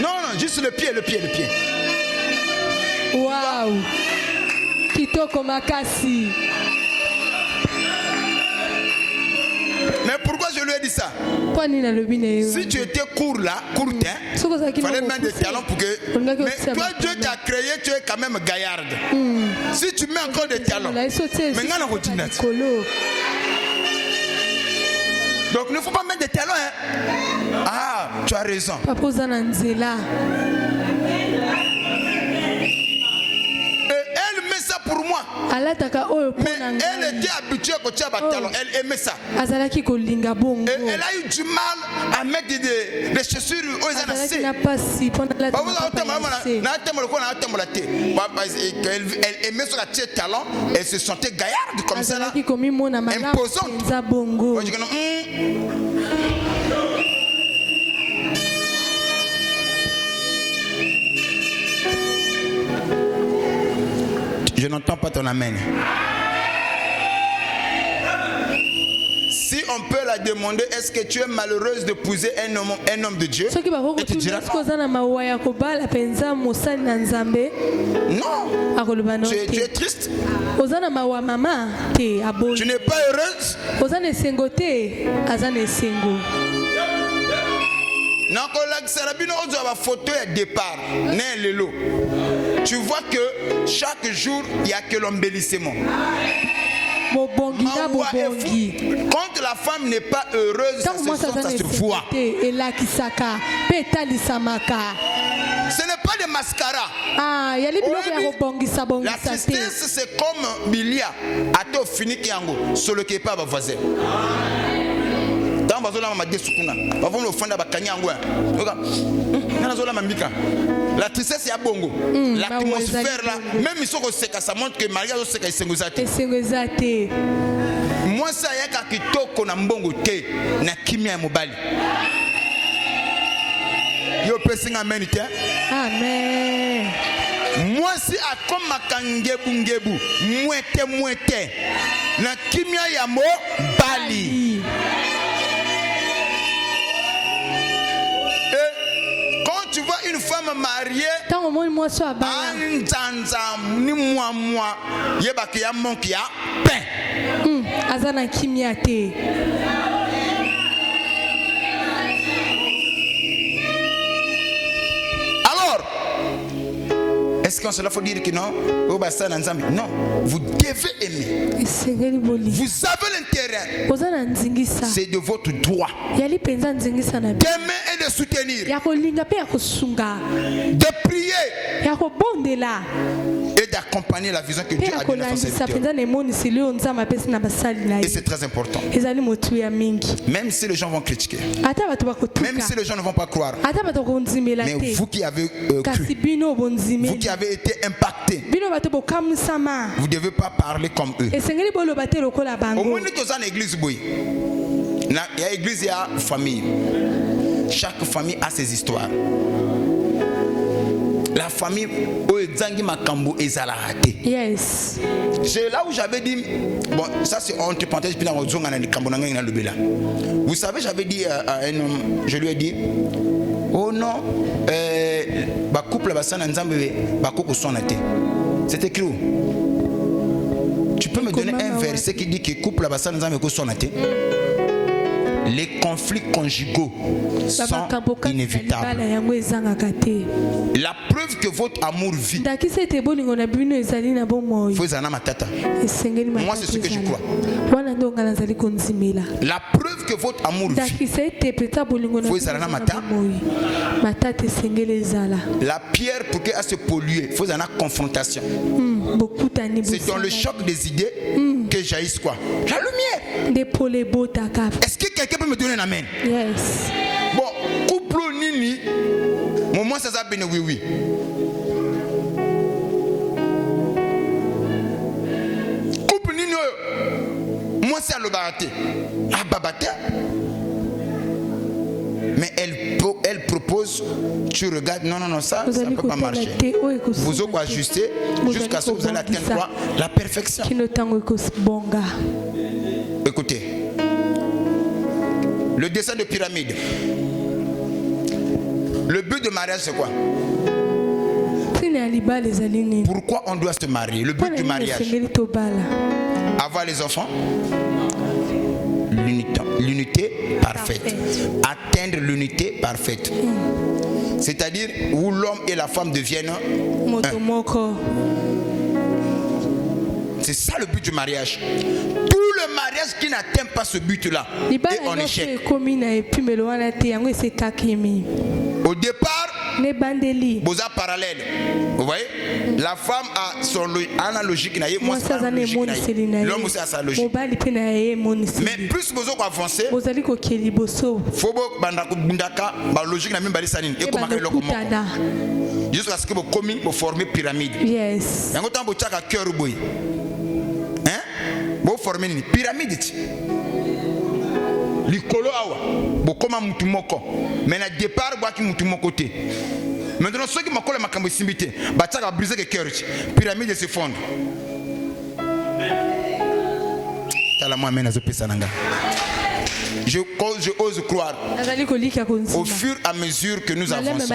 Non, juste le pied. Waouh. Kitoko makasi. Mais pourquoi je lui ai dit ça? Si tu étais court, il fallait mettre des talons pour que... Mais toi, Dieu t'a créé, tu es quand même gaillarde. Si tu mets encore des talons, maintenant, donc, il ne faut pas mettre des talons. Hein? Ah, tu as raison. Elle met ça pour moi. Mais elle était habituée à côté de talons. Elle aimait ça. Et elle a eu du mal à mettre des chaussures aux anasés. Elle aimait sur la talon. Elle se sentait gaillarde comme ça. Là, imposante. Je n'entends pas ton amen. Si on peut la demander, est-ce que tu es malheureuse d'épouser un homme de Dieu? Et tu diras non. Tu es triste. Tu n'es pas heureuse. Photo de départ. Tu vois que chaque jour il n'y a que l'embellissement. Quand la femme n'est pas heureuse, ça se voit. Ce n'est pas des mascaras. La tristesse, c'est comme Bilia. Ato fini kiango. Solo qui pas voisin. La tristesse est bongo. L'atmosphère là, même si ça montre que Maria est sengozate. Moi ça y a kitoko na mbongo te na kimia mobali. Yo pressing amen te. Amen. Moi si akoma kangebu mwete na kimia ya mobali. Tu vois une femme mariée, alors, est-ce qu'on se la faut dire que non? Non, vous devez aimer. Vous avez l'intérêt. C'est de votre droit d'aimer et de soutenir, de prier et d'accompagner la vision que Dieu a donnée à son serviteur. Et c'est très important. Même si les gens vont critiquer, même si les gens ne vont pas croire, mais vous qui avez cru, vous qui avez été impacté, vous ne devez pas parler comme eux. Au moins, nous sommes en église. Il y a église, il y a famille. Chaque famille a ses histoires. La famille, yes. C'est là où j'avais dit, bon, ça c'est entre parenthèses, vous savez, j'avais dit à un homme, je lui ai dit, oh non, couple c'est écrit où? Tu peux me donner un verset qui dit que couple les conflits conjugaux sont inévitables. La preuve que votre amour vit, moi c'est ce que je crois. La preuve que votre amour vit, la pierre pour qu'elle se pollue, il faut une confrontation. C'est dans le choc des idées que jaillisse quoi? La lumière. Est-ce que quelqu'un peut me donner un amen? Yes. Bon, couple nini, moi ça s'appelle oui. Couple nini, moi c'est le baraté. Ah babata. Mais elle propose poses, tu regardes, non, ça ne peut pas marcher. Vous allez ajuster jusqu'à ce que vous allez atteindre quoi? La perfection. Écoutez, le dessin de pyramide. Le but de mariage, c'est quoi? Pourquoi on doit se marier? Le but du mariage, avoir les enfants, l'unité parfaite, atteindre l'unité parfaite, c'est-à-dire où l'homme et la femme deviennent un. C'est ça le but du mariage. Tout le mariage qui n'atteint pas ce but-là est en échec. Au départ, vous avez parallèle. Vous voyez, la femme a son logique, moi c'est sa logique, l'homme aussi a sa logique. Mais plus vous avancez, il faut que la logique n'a même pas jusqu'à ce que vous commis vous formez pyramide. Yes. Vous formez une pyramide. Likolo awa, bokoma mutu moko. Mais na départ boaki mutu moko te. Maintenant ceux qui m'accordent ma cambo simbité, bataka briser le cœur. Pyramide s'effondre. Tala moi mena zo pesa nanga. Je ose croire. Au fur et à mesure que nous avançons,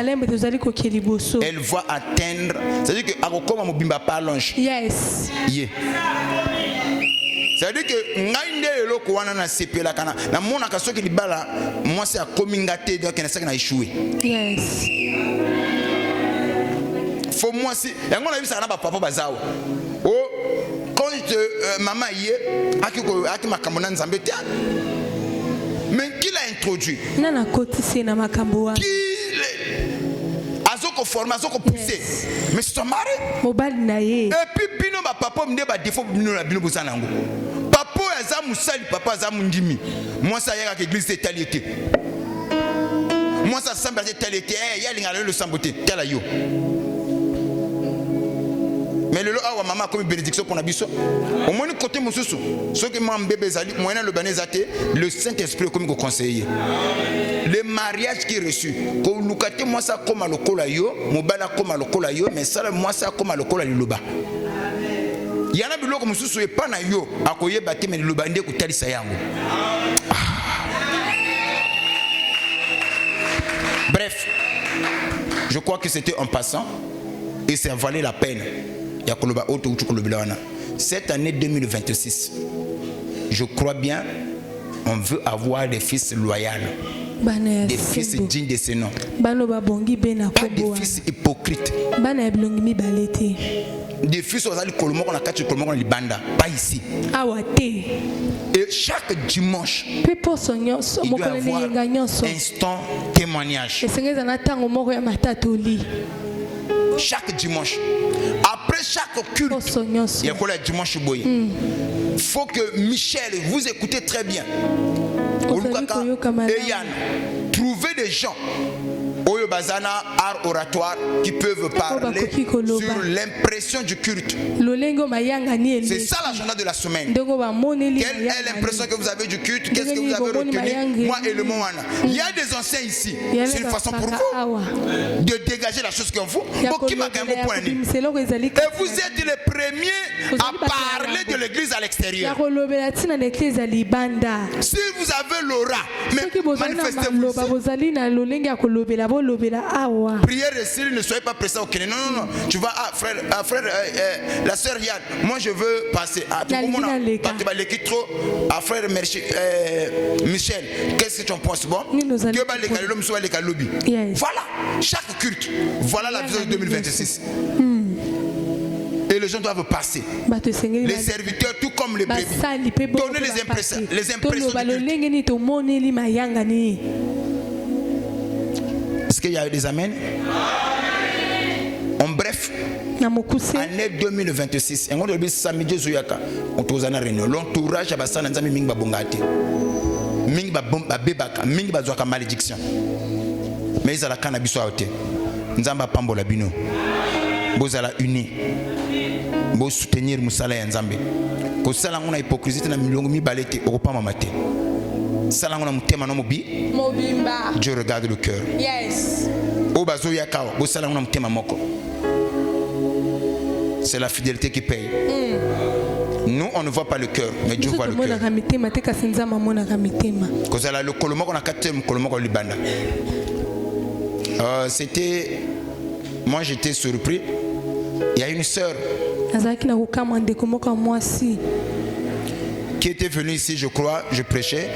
elle va atteindre. C'est-à-dire que akokoma mobimba pas longe. Yes. Yeah. C'est-à-dire que ngainde eloko wana na sepela kana na mona ka soki libala moi c'est a comingate donc na saki na échoué. Yes. Faut moi si yango na bisa na ba papa bazawa. Oh quand maman yé aki makambo na nzambe te. Mais qui l'a introduit? Nana kotisi na makambo wa. Azoko formé, azoko poussé. Mais c'est ton mari. Mobile na ye. Et puis bino ba papa mne ba défaut bino na bino bozanango. Papa azamu sali, papa azamu ndimi. Moi ça yaka que église c'est talité. Moi ça semble être talité. Eh ya linga le samboté. Tala yo. Mais le awa maman comme bénédiction pour nabiso. Au moins côté mususu. Ce que mon bébé zali moyen le banezate, le Saint-Esprit comme conseiller. Le mariage qui est reçu. Ko lukate moi ça comme le kola yo, mobala comme le kola yo, mais ça moi ça comme le kola liloba. Yana biloko mususu e pa na yo akoye bate mais liloba ndé ko talisa yango. Bref, je crois que c'était en passant et ça valait la peine. Cette année 2026, je crois bien, on veut avoir des fils loyaux, des fils dignes de ce nom, pas des fils hypocrites, des fils pas ici. Et chaque dimanche, il doit avoir un instant témoignage. Chaque dimanche, après chaque culte, il y a quoi le dimanche boy. Faut que Michel, vous écoutez très bien. Et Yann, trouvez des gens Oyo Bazana, art oratoire, qui peuvent parler sur l'impression du culte. C'est ça l'agenda de la semaine. Quelle est l'impression que vous avez du culte? Qu'est-ce que vous avez retenu? Moi et le Moana. Il y a des anciens ici. C'est une façon pour vous de dégager la chose qu'on vous. Et vous êtes les premiers à parler de l'église à l'extérieur. Si vous avez l'aura, mais manifestez-vous. Prière et ne soyez pas pressés au Kenya. Non. Tu vas, frère, la sœur Yann, moi je veux passer. Frère Michel, qu'est-ce que tu en penses? Bon, voilà, chaque culte, voilà la vision de 2026. Et les gens doivent passer. Les serviteurs, tout comme les bébés. Donner les impressions du culte. Est-ce qu'il y a eu des amens? En bref, année 2026, l'entourage a malédiction. Mais ils ont la cannabis à côté. Nous avons pambola bino. Vous allez unis. Vous soutenir Moussala et Nzambe. Ko sala ngona hypocrisie na milongo mi balete okopa mamate. salango na mutema no mobi Mobimba. Dieu regarde le cœur. Yes. O bazo ya kawa bo salango na mutema moko. C'est la fidélité qui paye. Nous on ne voit pas le cœur mais Dieu voit le cœur. Cause la le kolomoko na katem kolomoko libanda. C'était moi j'étais surpris. Il y a une sœur qui était venue ici, je crois, je prêchais.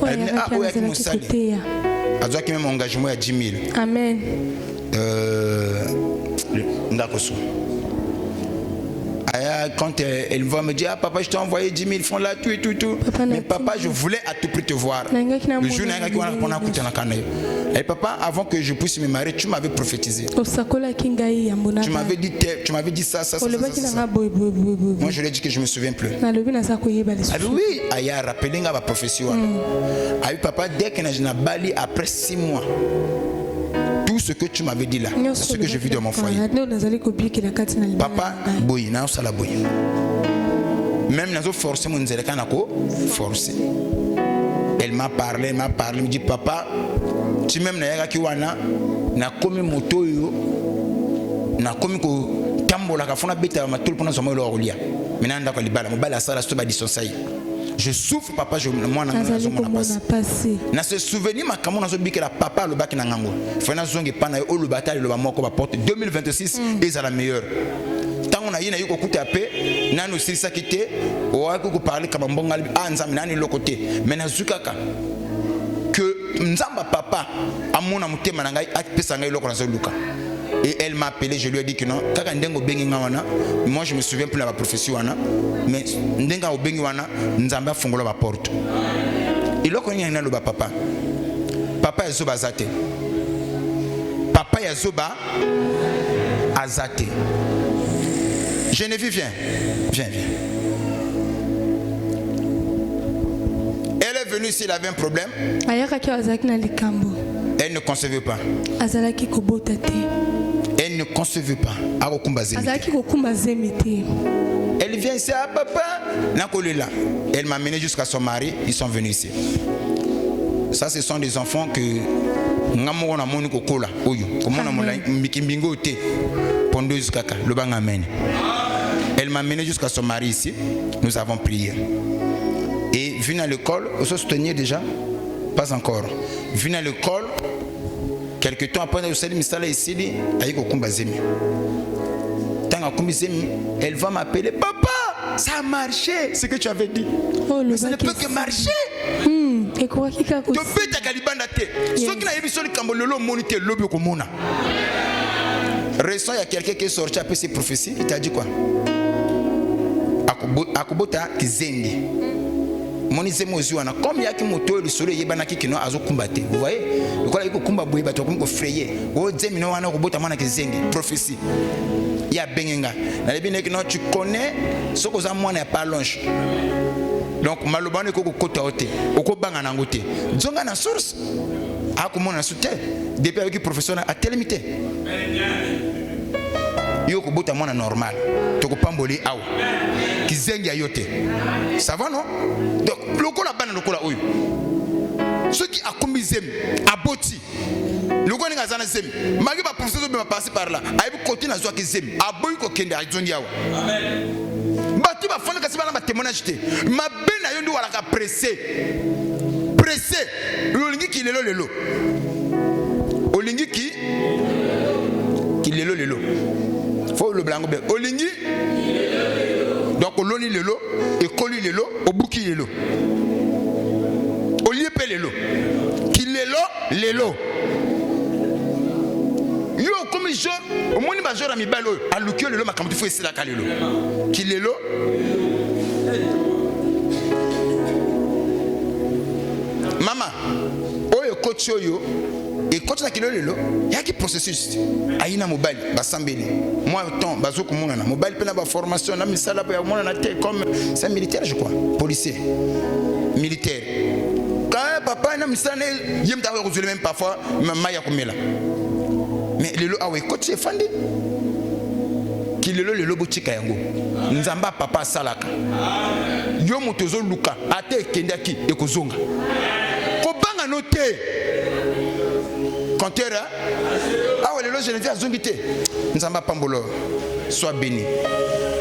Elle venait, ah, oui, elle a même engagement à 10 000. Amen. Quand elle va me dire, ah papa, je t'ai envoyé 10 000 francs là, tout. Mais papa, je voulais à tout prix te voir. Le jour et papa, avant que je puisse me marier, tu m'avais prophétisé. Tu m'avais dit ça. Moi, je lui ai dit que je ne me souviens plus. Ah oui, il a rappelé la prophétie. Ah oui, papa, dès que j'ai bali après 6 mois, tout ce que tu m'avais dit là, ce que j'ai vu dans mon foyer. Papa, boy, na sala boy. Même nazo forcer mon nzela kanako forcer. Elle m'a parlé, me dit papa, tu même na yaka ki wana na komi moto yo na komi ko tambola ka fona beta ma tout pendant son lo rolia. Maintenant ndako libala mo bala sala sto ba disonsai. Je souffre papa, moi na ce souvenir ma kamo na zo bikela papa le baki na ngango. Fena zonge pana o le bataille le moko ba porte 2026 est la meilleure. Tant on a yina yuko kuta pe na no sisa kité o ko parler ka mbonga anza minani lokote. Mais na zukaka que nzamba papa amona mutema na ngai atpesa ngai loko na zo luka. Et elle m'a appelé, je lui ai dit que non. Moi je me souviens plus de la profession, mais ndenga obengi wana nzamba fungola ba porte. Et là quand il y a un papa. Papa ya zoba azate. Papa ya zoba azate. Geneviève, viens. Elle est venue ici, elle avait un problème. Elle ne concevait pas. Elle ne concevait pas. Elle vient ici, ah papa, elle m'a mené jusqu'à son mari, ils sont venus ici. Ça, ce sont des enfants que elle m'a mené jusqu'à son mari ici. Nous avons prié. Et venu à l'école, on se soutenir déjà? Pas encore. Venu à l'école, quelques temps après, elle va m'appeler, papa, ça a marché, ce que tu avais dit. Oh, mais ça ne peut que marcher. Récemment, il y a quelqu'un qui est sorti après ses prophéties. Il t'a dit quoi? Akubota Kizengi. Comme il y a qui moto le soleil yebana ki kino azo kumbate. Vous voyez? Le quoi il kumba boye bato ko frayer. O zemino wana robota mana Kizengi. Prophétie. Il y a bengenga. Na lebine que non tu connais ce que ça moi n'est pas longe. Donc malobane ko kota ote. Oko banga na ngote. Zonga na source. Akumona soute. Depuis avec professeur a tel limité. Yo ko bota mwana normal. To ko pamboli aw. Kizengi ayote. Ça va non? Donc lokola bana lokola oyo. Ceux qui akumbi zem aboti. Lokola nga zana zem. Magi ba professeur be passer par là. Ayi côté na zo ki zem. Aboyi ko kende azongi awa. Amen. Bati ba fona kasi bana ba témoignage te. Ma bena yo ndi wala ka pressé. Pressé. Lolingi ki lelo. Olingi ki lelo. Faut le blanc bien. Olingi. Donc oloni lelo, ekoli lelo, obuki lelo. Oliepe lelo. Ki lelo. Yo comme je, au moins ba jora mi balo, alukio lelo makamtu fo esila ka lelo. Ki lelo. Mama, oyo coach oyo. Et quand tu as kilo lelo, il y a qui processus. Aïna mobile, basambeli. Moi temps, bazoko monana. Mobile pena ba formation, na misala ba monana comme c'est militaire je crois, policier, militaire. Quand papa na misala yem ta ko même parfois maman ya komela. Mais lelo awe coach est fandi. Ki lelo botika yango. Nzamba papa salaka. Yo motozo luka ate kendaki ekozonga. bino te. Compteur, ah ouais, le loge ne dit à Zongite. Nzamba Pambolo, sois béni.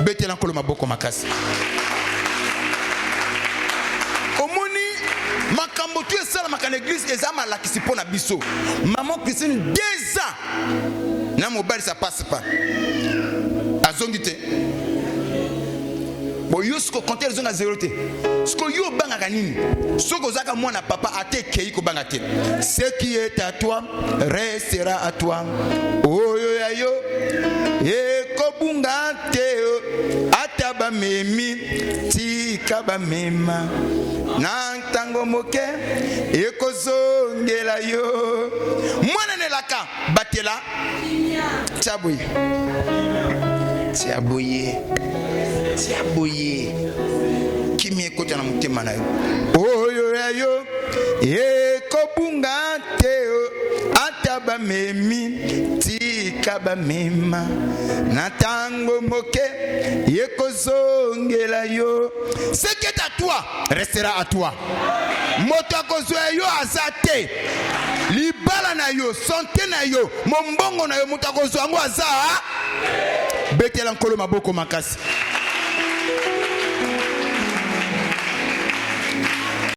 Betela nkolo maboko makasi. Omoni makambo tu esala makana église ezama la kisipo na biso. Maman Christine 2 ans. Na mobile ça passe pas. À Zongite. Bon yo sko compter zonga 0 te. Sko yo banga kanini. Soko zaka mwana papa ate kei ko banga te. Ce qui est à toi restera à toi. Oh yo ya yo. E ko bunga te ataba memi ti kaba mema. Na tango moke e ko zongela yo. Mwana ne laka batela. Tiaboye. Tiaboye. Tiaboye. Kimi ekota na mutema na yo. Oyo ya yo. E ko bunga te ataba memi ti kaba mema. Na tango moke e ko zongela yo. Ce qui est à toi restera à toi. Moto akozwa yo azate. Libala na yo, santé na yo, mombongo na yo, moto akozwa ngo aza. Betela nkolo maboko makasi.